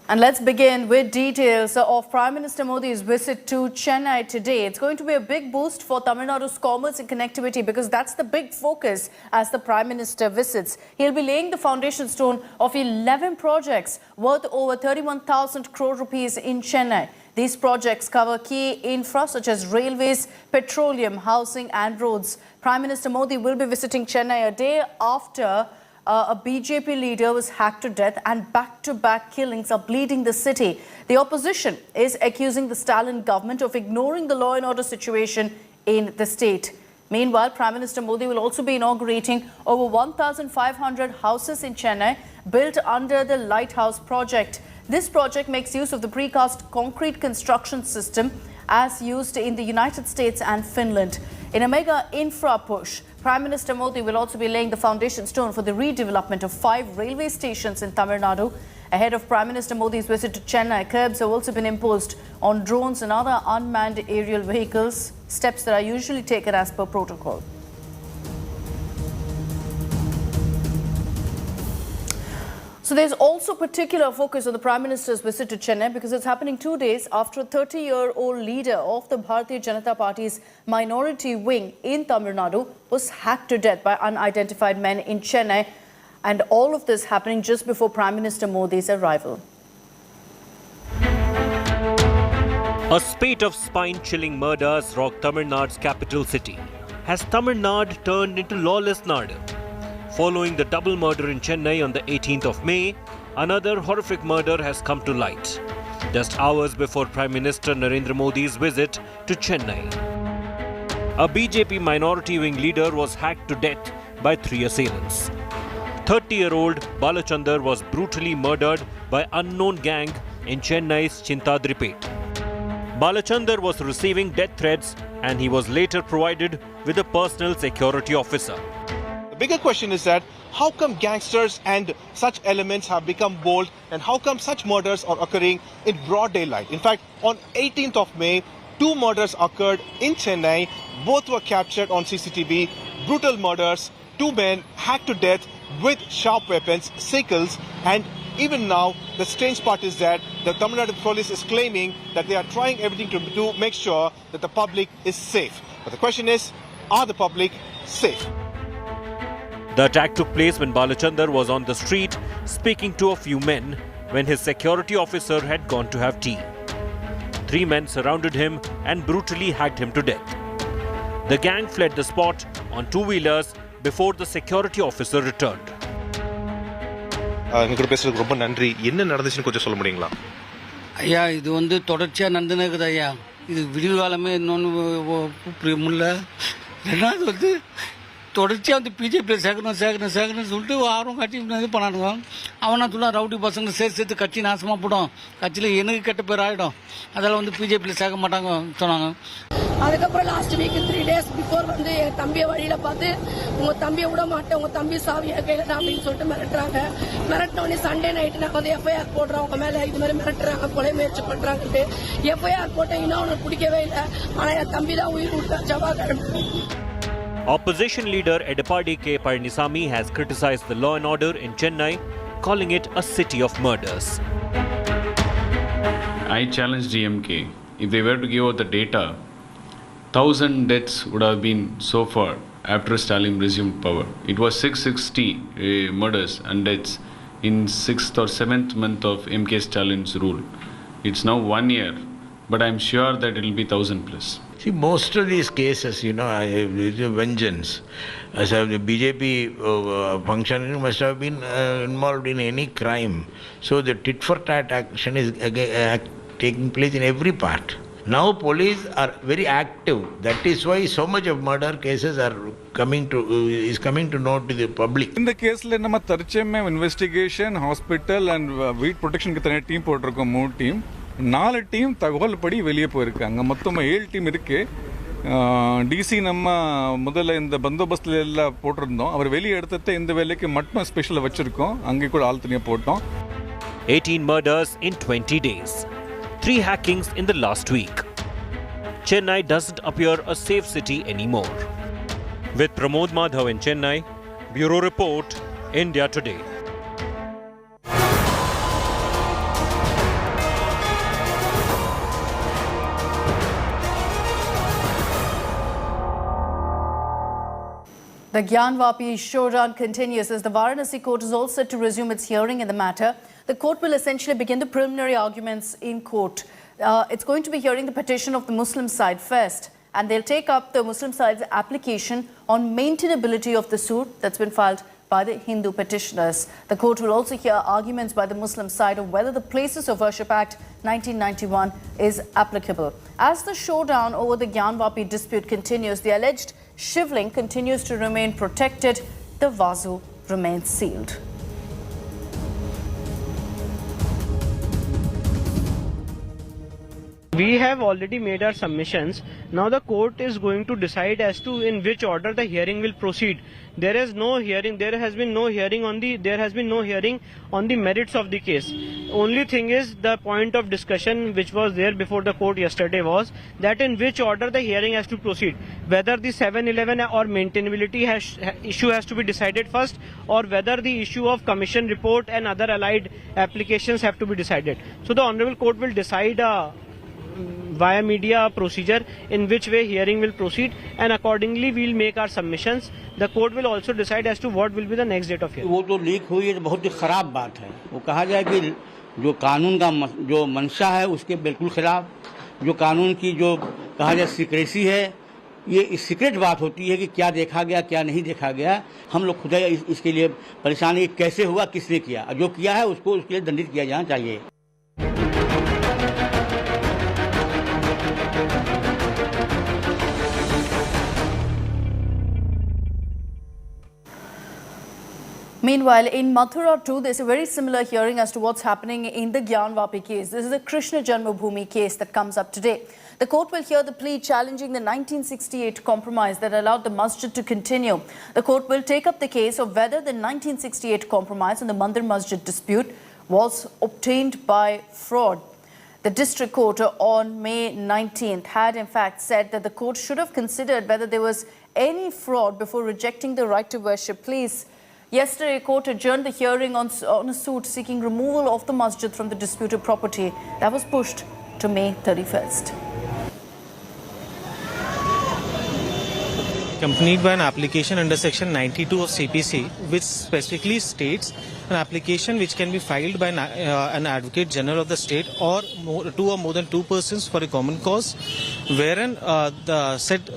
And let's begin with details of Prime Minister Modi's visit to Chennai today. It's going to be a big boost for Tamil Nadu's commerce and connectivity because that's the big focus as the Prime Minister visits. He'll be laying the foundation stone of 11 projects worth over 31,000 crore rupees in Chennai. These projects cover key infra such as railways, petroleum, housing and roads. Prime Minister Modi will be visiting Chennai a day after a BJP leader was hacked to death and back-to-back killings are bleeding the city. The opposition is accusing the Stalin government of ignoring the law and order situation in the state. Meanwhile, Prime Minister Modi will also be inaugurating over 1,500 houses in Chennai built under the Lighthouse project. This project makes use of the precast concrete construction system as used in the United States and Finland. In a mega infra push, Prime Minister Modi will also be laying the foundation stone for the redevelopment of 5 railway stations in Tamil Nadu. Ahead of Prime Minister Modi's visit to Chennai, curbs have also been imposed on drones and other unmanned aerial vehicles, steps that are usually taken as per protocol. So there's also particular focus on the Prime Minister's visit to Chennai because it's happening 2 days after a 30-year-old leader of the Bharatiya Janata Party's minority wing in Tamil Nadu was hacked to death by unidentified men in Chennai. And all of this happening just before Prime Minister Modi's arrival. A spate of spine-chilling murders rocked Tamil Nadu's capital city. Has Tamil Nadu turned into lawless Nadu? Following the double murder in Chennai on the 18th of May, another horrific murder has come to light, just hours before Prime Minister Narendra Modi's visit to Chennai. A BJP minority wing leader was hacked to death by 3 assailants. 30-year-old Balachandar was brutally murdered by unknown gang in Chennai's Chintadripet. Balachandar was receiving death threats and he was later provided with a personal security officer. The bigger question is that how come gangsters and such elements have become bold and how come such murders are occurring in broad daylight? In fact, on 18th of May, 2 murders occurred in Chennai. Both were captured on CCTV. Brutal murders, 2 men hacked to death with sharp weapons, sickles, and even now, the strange part is that the Tamil Nadu police is claiming that they are trying everything to make sure that the public is safe. But the question is, are the public safe? The attack took place when Balachandar was on the street speaking to a few men when his security officer had gone to have tea. 3 men surrounded him and brutally hacked him to death. The gang fled the spot on 2-wheelers before the security officer returned. எங்க கூட பேசுறதுக்கு ரொம்ப நன்றி. என்ன நடந்துச்சுன்னு கொஞ்சம் சொல்ல முடியுங்களா? ஐயா, இது வந்து தொடர்ச்சியா நடந்துனே இருக்குது ஐயா. இது விடிவு காலமே இன்னொன்று முல்ல. ரெண்டாவது வந்து தொடர்ச்சியாக வந்து பிஜேபியில் சேர்க்கணும்னு சொல்லிட்டு ஆர்வம் காட்டி இது பண்ணானுங்க. அவனா சொல்ல ரவுடி பசங்க சேர்த்து கட்சி நாசமாக போடும், கட்சியில் எனக்கு கெட்ட பேர் ஆகிடும், அதெல்லாம் வந்து பிஜேபியில் சேர்க்க மாட்டாங்க சொன்னாங்க. அதுக்கப்புறம் லாஸ்ட் வீக் 3 days பிஃபோர் வந்து என் தம்பியை வழியில் பார்த்து உங்கள் தம்பியை விட மாட்டேன், உங்கள் தம்பி சாவியை கையில் தான் அப்படின்னு சொல்லிட்டு மிரட்டுறாங்க. மிரட்டினோடனே சண்டே நைட்டு நாங்கள் வந்து எஃப்ஐஆர் போடுறோம், அவங்க மேலே இது மாதிரி மிரட்டுறாங்க, கொலை முயற்சி பண்ணுறாங்கன்ட்டு. எஃப்ஐஆர் போட்டேன், இன்னும் அவனுக்கு பிடிக்கவே இல்லை. ஆனால் என் தம்பி தான் உயிர் கொடுத்தா செவ்வாய்க்கிழமை. Opposition leader Edapadi K. Palanisamy has criticized the law and order in Chennai, calling it a city of murders. I challenge DMK. If they were to give out the data, 1,000 deaths would have been so far after Stalin resumed power. It was 660 murders and deaths in 6th or 7th month of MK Stalin's rule. It's now 1 year, but I'm sure that it will be 1,000 plus. See, most of these cases, it's a vengeance. As the BJP functionary must have been involved in any crime. So the tit-for-tat action is taking place in every part. Now police are very active. That is why so much of murder cases are coming to know to the public. In the case, we have investigation, hospital and weed protection team போட்டிருக்கோம் 3 team. 4 team தகவல் படி வெளியே போயிருக்காங்க. மொத்தமாக 7 team இருக்கு. DC நம்ம முதல்ல இந்த பந்தோபஸ்தில் எல்லாம் போட்டிருந்தோம். அவர் வெளியே எடுத்ததை இந்த வேலைக்கு மட்டும் ஸ்பெஷலாக வச்சுருக்கோம். அங்கே கூட ஆள் தனியாக போட்டோம். 18 murders in 20 days. 3 hackings in the last week. Chennai doesn't appear a safe city anymore. With Pramod Madhav in Chennai, Bureau Report, India Today. The Gyanvapi showdown continues as the Varanasi court is all set to resume its hearing in the matter. The court will essentially begin the preliminary arguments in court. It's going to be hearing the petition of the Muslim side first, and they'll take up the Muslim side's application on maintainability of the suit that's been filed by the Hindu petitioners. The court will also hear arguments by the Muslim side of whether the Places of Worship Act 1991 is applicable. As the showdown over the Gyanvapi dispute continues, the alleged shivling continues to remain protected. The vazu remains sealed. We have already made our submissions. Now the court is going to decide as to in which order the hearing will proceed. There has been no hearing on the merits of the case. Only thing is, the point of discussion which was there before the court yesterday was that in which order the hearing has to proceed. Whether the 711 or maintainability issue has to be decided first, or whether the issue of commission report and other allied applications have to be decided. So the Honorable Court will decide via media procedure in which way hearing will proceed, and accordingly we will make our submissions. The court will also decide as to what will be the next date of hearing. वो तो leak हुई है, बहुत ही खराब बात है. वो कहा जाए कि जो कानून का जो मंशा है उसके बिल्कुल खिलाफ, जो कानून की जो कहा जाए सीक्रेसी है, ये सीक्रेट बात होती है कि क्या देखा गया क्या नहीं देखा गया. हम लोग खुद इसके लिए परेशान है, कैसे हुआ, किसने किया, जो किया है उसको उसके लिए दंडित किया जाना चाहिए. Meanwhile, in Mathura too, there's a very similar hearing as to what's happening in the Gyanvapi case. This is a Krishna Janmabhoomi case that comes up today. The court will hear the plea challenging the 1968 compromise that allowed the Masjid to continue. The court will take up the case of whether the 1968 compromise on the Mandir Masjid dispute was obtained by fraud. The district court on May 19th had in fact said that the court should have considered whether there was any fraud before rejecting the right to worship pleas. Yesterday, court adjourned the hearing on a suit seeking removal of the masjid from the disputed property. That was pushed to May 31st. Accompanied by an application under section 92 of CPC, which specifically states an application which can be filed by an advocate general of the state or two or more than two persons for a common cause, wherein the said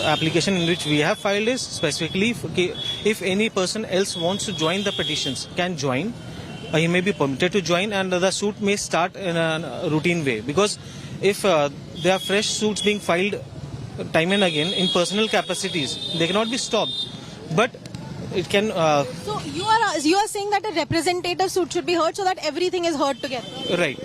application in which we have filed is specifically if any person else wants to join the petitions can join, he may be permitted to join, and the suit may start in a routine way, because if there are fresh suits being filed time and again in personal capacities, they cannot be stopped, but it can so you are saying that a representative suit should be heard so that everything is heard together. Right.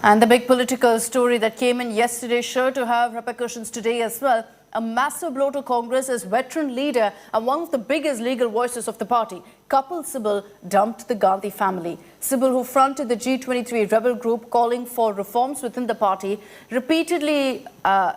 And the big political story that came in yesterday sure to have repercussions today as well. A massive blow to Congress as veteran leader and one of the biggest legal voices of the party, Kapil Sibal, dumped the Gandhi family. Sibal, who fronted the G23 rebel group calling for reforms within the party, repeatedly,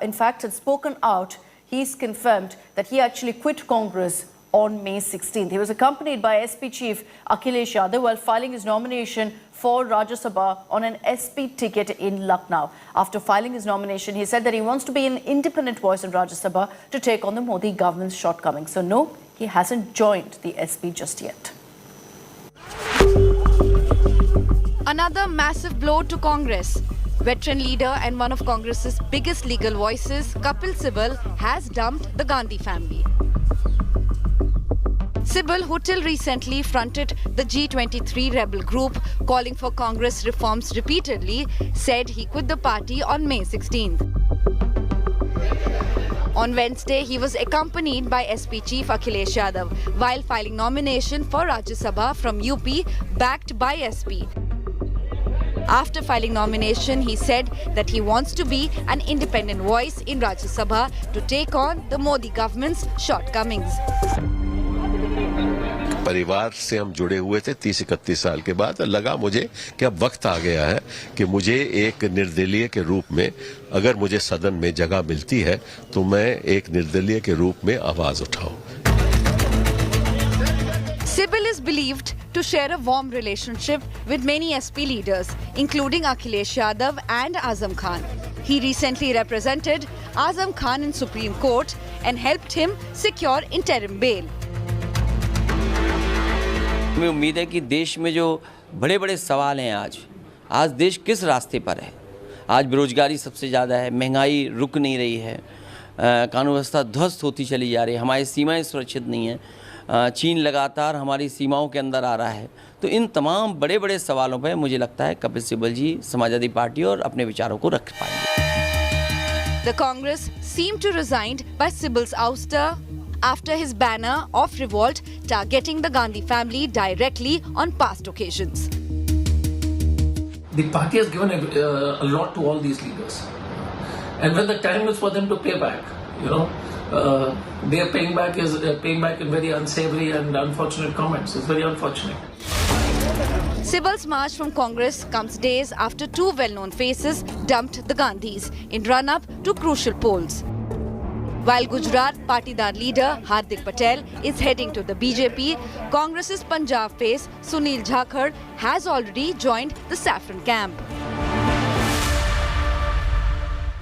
in fact, had spoken out. He's confirmed that he actually quit Congress on May 16th. He was accompanied by SP chief Akhilesh Yadav while filing his nomination for Rajya Sabha on an SP ticket in Lucknow. After filing his nomination, he said that he wants to be an independent voice in Rajya Sabha to take on the Modi government's shortcomings. So no, he hasn't joined the SP just yet. Another massive blow to Congress. Veteran leader and one of Congress's biggest legal voices, Kapil Sibal, has dumped the Gandhi family. Sibal, who till recently fronted the G23 rebel group calling for Congress reforms repeatedly, said he quit the party on May 16th. On Wednesday, he was accompanied by SP chief Akhilesh Yadav while filing nomination for Rajya Sabha from UP backed by SP. After filing nomination, he said that he wants to be an independent voice in Rajya Sabha to take on the Modi government's shortcomings. परिवार से हम जुड़े हुए थे 30-31 साल के बाद लगा मुझे कि अब वक्त आ गया है कि मुझे एक निर्दलीय के रूप में अगर मुझे सदन में जगह मिलती है तो मैं एक निर्दलीय के रूप में आवाज उठाऊं। Sibal is believed to share a warm relationship with many SP leaders, including Akhilesh Yadav and Azam Khan. He recently represented Azam Khan in Supreme Court and helped him secure interim bail. हमें उम्मीद है कि देश में जो बड़े बड़े सवाल हैं आज देश किस रास्ते पर है। आज बेरोजगारी सबसे ज़्यादा है, महंगाई रुक नहीं रही है, कानून व्यवस्था ध्वस्त होती चली जा रही है, हमारी सीमाएं सुरक्षित नहीं हैं, चीन लगातार हमारी सीमाओं के अंदर आ रहा है। तो इन तमाम बड़े बड़े सवालों पर मुझे लगता है कपिल सिब्बल जी समाजवादी पार्टी और अपने विचारों को रख पाएंगे। The Congress seemed to resigned by Sibal's ouster after his banner of revolt targeting the Gandhi family directly on past occasions. The party has given a lot to all these leaders, and when the time is for them to pay back, they are paying back in very unsavory and unfortunate comments. It's very unfortunate. Sibal's march from Congress comes days after two well-known faces dumped the Gandhis in run-up to crucial polls. While Gujarat Patidar leader Hardik Patel is heading to the BJP, Congress's Punjab face Sunil Jakhar has already joined the saffron camp.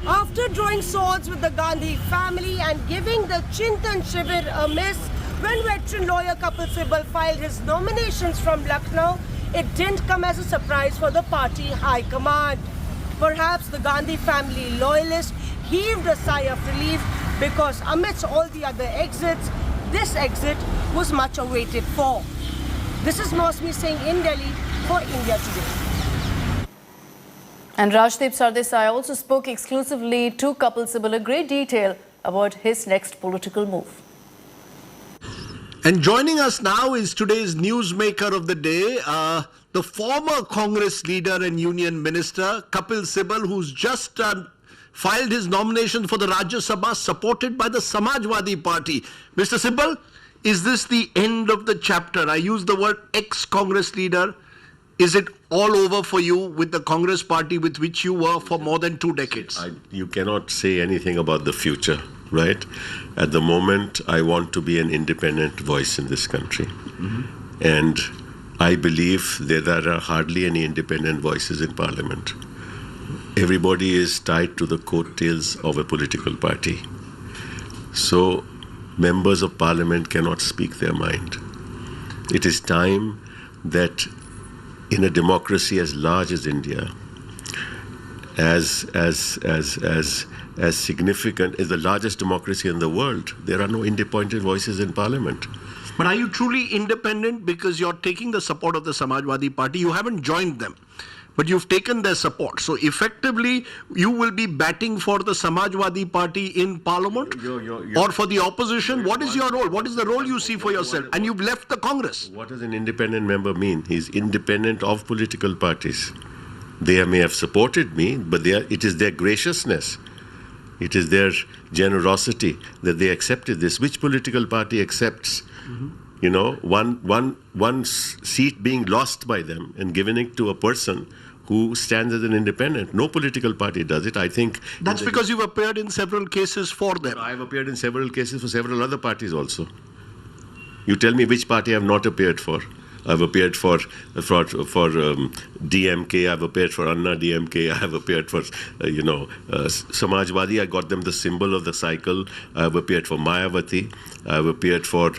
After drawing swords with the Gandhi family and giving the Chintan Shivir a miss, when veteran lawyer Kapil Sibal filed his nominations from Lucknow, it didn't come as a surprise for the party high command. Perhaps the Gandhi family loyalists heaved a sigh of relief because amidst all the other exits, this exit was much awaited for. This is Mosmi Singh in Delhi for India Today. And Rajdeep Sardesai also spoke exclusively to Kapil Sibal in great detail about his next political move. And joining us now is today's newsmaker of the day, the former Congress leader and union minister, Kapil Sibal, who's just filed his nomination for the Rajya Sabha, supported by the Samajwadi Party. Mr. Sibal, is this the end of the chapter? I use the word ex-Congress leader. Is it all over for you with the Congress party with which you were for more than 2 decades? You cannot say anything about the future, right? At the moment, I want to be an independent voice in this country. And I believe that there are hardly any independent voices in Parliament. Everybody is tied to the coattails of a political party. So members of Parliament cannot speak their mind. It is time that in a democracy as large as India, as significant as the largest democracy in the world, there are no independent voices in Parliament. But are you truly independent because you're taking the support of the Samajwadi Party? You haven't joined them, but you've taken their support. So effectively, you will be batting for the Samajwadi Party in Parliament or for the opposition. What is your role? What is the role you see for yourself? And you've left the Congress. What does an independent member mean? He's independent of political parties. They may have supported me, but it is their graciousness. It is their generosity that they accepted this. Which political party accepts, one seat being lost by them and giving it to a person who stands as an independent? No political party does it. I think that's because you've appeared in several cases for them. I've appeared in several cases for several other parties also. You tell me which party I've not appeared for. I've appeared for DMK, I've appeared for Anna DMK, I've appeared for, Samajwadi, I got them the symbol of the cycle. I've appeared for Mayawati, I've appeared for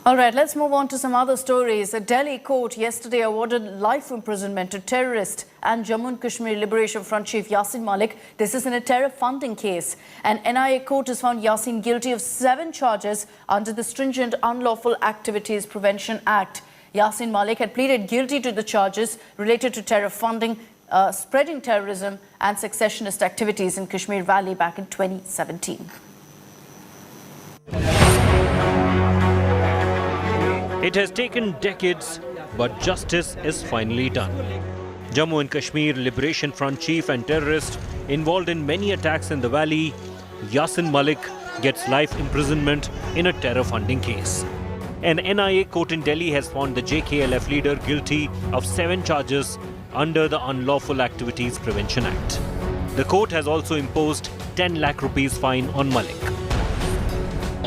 All right, let's move on to some other stories. A Delhi court yesterday awarded life imprisonment to terrorist and Jammu and Kashmir Liberation Front chief Yasin Malik. This is in a terror funding case. An NIA court has found Yasin guilty of 7 charges under the stringent Unlawful Activities Prevention Act. Yasin Malik had pleaded guilty to the charges related to terror funding, spreading terrorism and secessionist activities in Kashmir Valley back in 2017. It has taken decades, but justice is finally done. Jammu and Kashmir Liberation Front chief and terrorist involved in many attacks in the valley, Yasin Malik gets life imprisonment in a terror funding case. An NIA court in Delhi has found the JKLF leader guilty of 7 charges under the Unlawful Activities Prevention Act. The court has also imposed 10 lakh rupees fine on Malik.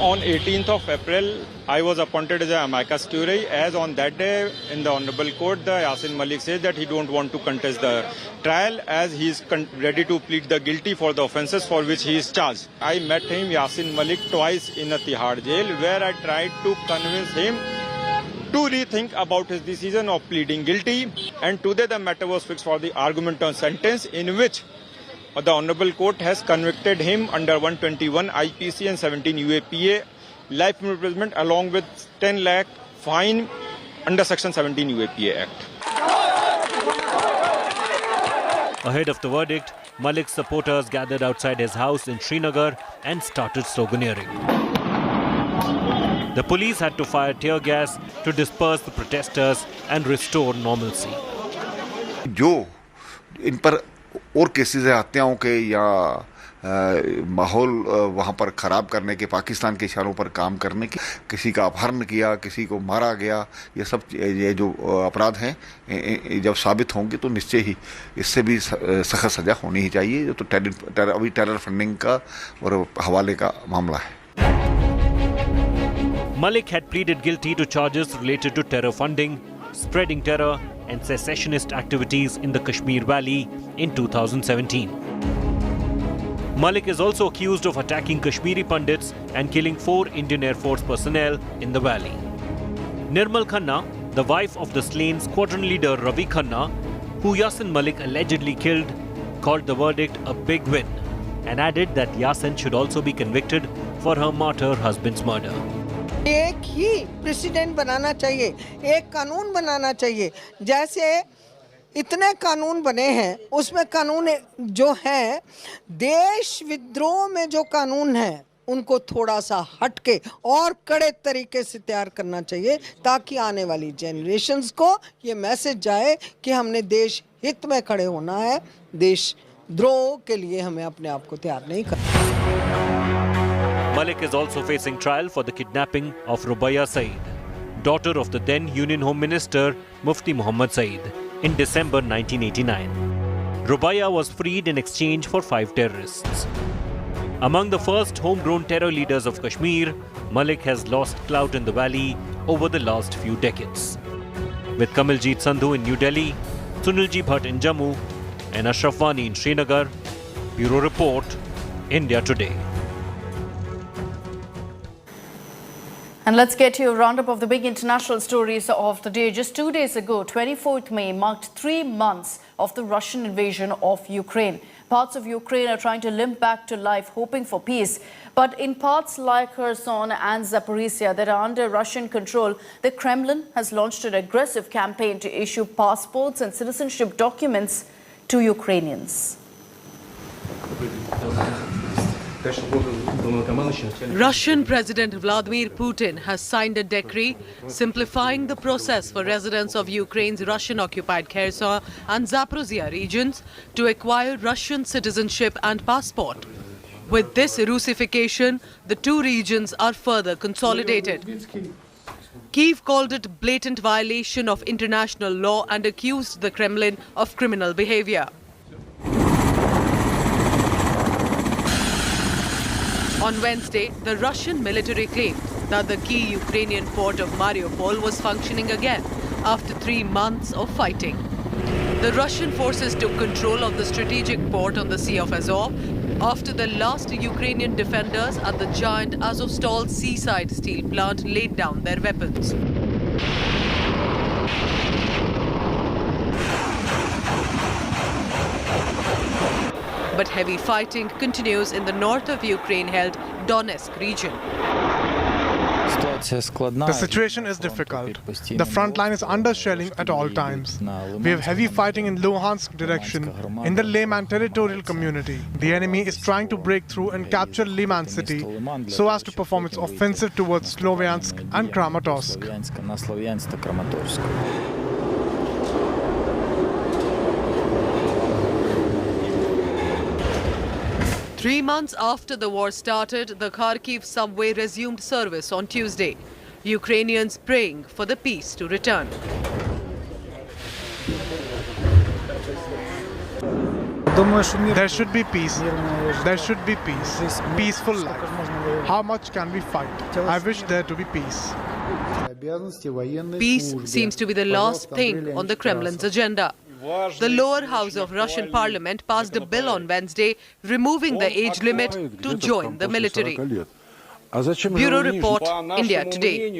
On 18th of April, I was appointed as an amicus curiae. As on that day, in the Honorable Court, the Yasin Malik says that he don't want to contest the trial as he is ready to plead the guilty for the offences for which he is charged. I met him, Yasin Malik, twice in a Tihar jail, where I tried to convince him to rethink about his decision of pleading guilty. And today the matter was fixed for the argument on sentence, in which the Honorable Court has convicted him under 121 IPC and 17 UAPA, life imprisonment along with 10 lakh fine under Section 17 UAPA Act. Ahead of the verdict, Malik's supporters gathered outside his house in Srinagar and started sloganeering. The police had to fire tear gas to disperse the protesters and restore normalcy. जो इन पर और cases है हत्याओं के या माहौल वहाँ पर ख़राब करने के, पाकिस्तान के इशारों पर काम करने के, किसी का अपहरण किया, किसी को मारा गया, ये सब ये जो अपराध हैं जब साबित होंगे तो निश्चय ही इससे भी सख्त सज़ा होनी ही चाहिए। तो अभी टेरर फंडिंग का और हवाले का मामला है। Malik had pleaded guilty to charges related to terror funding, spreading terror and secessionist activities in the Kashmir Valley in 2017. Malik is also accused of attacking Kashmiri Pandits and killing 4 Indian Air Force personnel in the valley. Nirmal Khanna, the wife of the slain squadron leader Ravi Khanna, who Yasin Malik allegedly killed, called the verdict a big win and added that Yasin should also be convicted for her martyr husband's murder. एक ही president बनाना चाहिए, एक कानून बनाना चाहिए। जैसे इतने कानून बने हैं, उसमें कानून जो है देश विद्रोह में जो कानून है उनको थोड़ा सा हटके और कड़े तरीके से तैयार करना चाहिए, ताकि आने वाली जनरेशन्स को ये मैसेज जाए कि हमने देश हित में खड़े होना है, देश द्रोह के लिए हमें अपने आप को तैयार नहीं करना। Malik is also facing trial for the kidnapping of Rubaiya Saeed, daughter of the then Union Home Minister Mufti Muhammad Saeed, in December 1989. Rubaiya was freed in exchange for 5 terrorists. Among the first homegrown terror leaders of Kashmir, Malik has lost clout in the valley over the last few decades. With Kamaljit Sandhu in New Delhi, Sunilji Bhatt in Jammu, and Ashraf Wani in Srinagar, Bureau Report, India Today. And let's get to a roundup of the big international stories of the day. Just 2 days ago, 24th May, marked 3 months of the Russian invasion of Ukraine. Parts of Ukraine are trying to limp back to life, hoping for peace. But in parts like Kherson and Zaporizhia that are under Russian control, the Kremlin has launched an aggressive campaign to issue passports and citizenship documents to Ukrainians. Russian President Vladimir Putin has signed a decree simplifying the process for residents of Ukraine's Russian-occupied Kherson and Zaporizhia regions to acquire Russian citizenship and passport. With this Russification, the two regions are further consolidated. Kyiv called it blatant violation of international law and accused the Kremlin of criminal behavior. On Wednesday, the Russian military claimed that the key Ukrainian port of Mariupol was functioning again after 3 months of fighting. The Russian forces took control of the strategic port on the Sea of Azov after the last Ukrainian defenders at the giant Azovstal seaside steel plant laid down their weapons. But heavy fighting continues in the north of Ukraine-held Donetsk region. The situation is difficult. The front line is under shelling at all times. We have heavy fighting in Luhansk direction, in the Lyman territorial community. The enemy is trying to break through and capture Lyman city so as to perform its offensive towards Sloviansk and Kramatorsk. 3 months after the war started, the Kharkiv subway resumed service on Tuesday. Ukrainians praying for the peace to return. There should be peace. There should be peace. Peaceful life. How much can we fight? I wish there to be peace. Peace seems to be the last thing on the Kremlin's agenda. The lower house of Russian parliament passed a bill on Wednesday removing the age limit to join the military. Bureau Report, India Today.